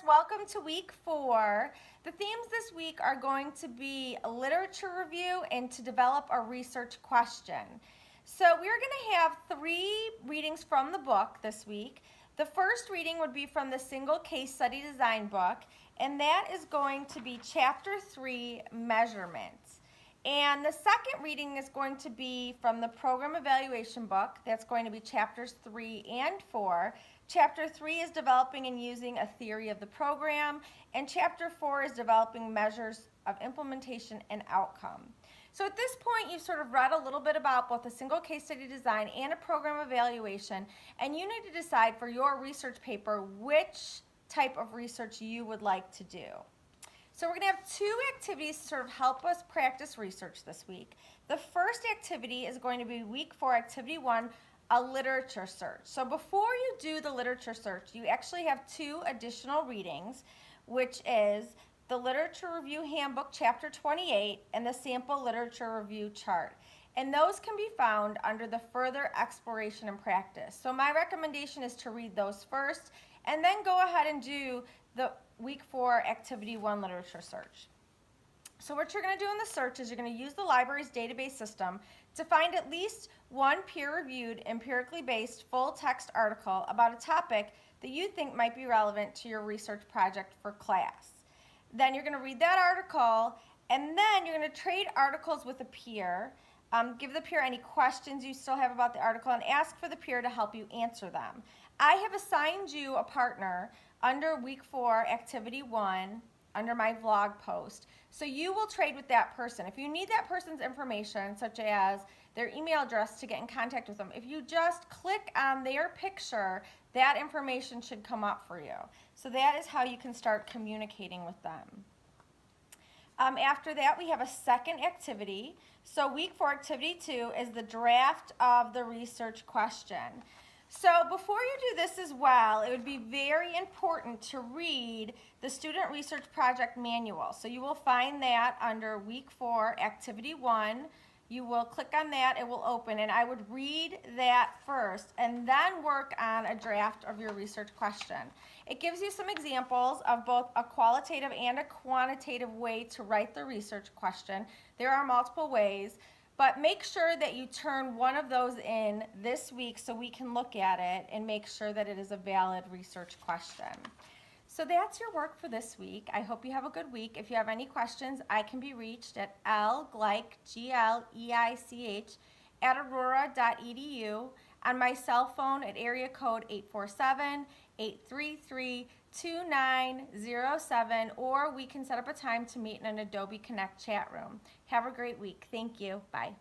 welcome to week 4. The themes this week are going to be a literature review and to develop a research question. So we're going to have 3 readings from the book this week. The first reading would be from the Single Case Study Design book, and that is going to be Chapter 3, Measurements. And the second reading is going to be from the Program Evaluation book. That's going to be Chapters 3 and 4. Chapter 3 is developing and using a theory of the program, and Chapter 4 is developing measures of implementation and outcome. So at this point, you've sort of read a little bit about both a single case study design and a program evaluation, and you need to decide for your research paper which type of research you would like to do. So we're going to have 2 activities to sort of help us practice research this week. The first activity is going to be week 4, activity 1, a literature search. So before you do the literature search, you actually have 2 additional readings, which is the Literature Review Handbook, Chapter 28, and the Sample Literature Review Chart. And those can be found under the Further Exploration and Practice. So my recommendation is to read those first, and then go ahead and do the week 4, activity 1 literature search. So what you're going to do in the search is you're going to use the library's database system to find at least one peer-reviewed, empirically based, full-text article about a topic that you think might be relevant to your research project for class. Then you're going to read that article, and then you're going to trade articles with a peer, give the peer any questions you still have about the article, and ask for the peer to help you answer them. I have assigned you a partner under week 4, activity 1, under my vlog post. So you will trade with that person. If you need that person's information, such as their email address to get in contact with them, if you just click on their picture, that information should come up for you. So that is how you can start communicating with them. After that, we have a second activity. So week 4, activity 2 is the draft of the research question. So before you do this as well, it would be very important to read the Student Research Project Manual. So you will find that under week 4, activity 1. You will click on that, it will open, and I would read that first and then work on a draft of your research question. It gives you some examples of both a qualitative and a quantitative way to write the research question. There are multiple ways. But make sure that you turn one of those in this week so we can look at it and make sure that it is a valid research question. So that's your work for this week. I hope you have a good week. If you have any questions, I can be reached at lgleich, G-L-E-I-C-H, @aurora.edu, on my cell phone at area code 847-833-2907, or we can set up a time to meet in an Adobe Connect chat room. Have a great week. Thank you. Bye.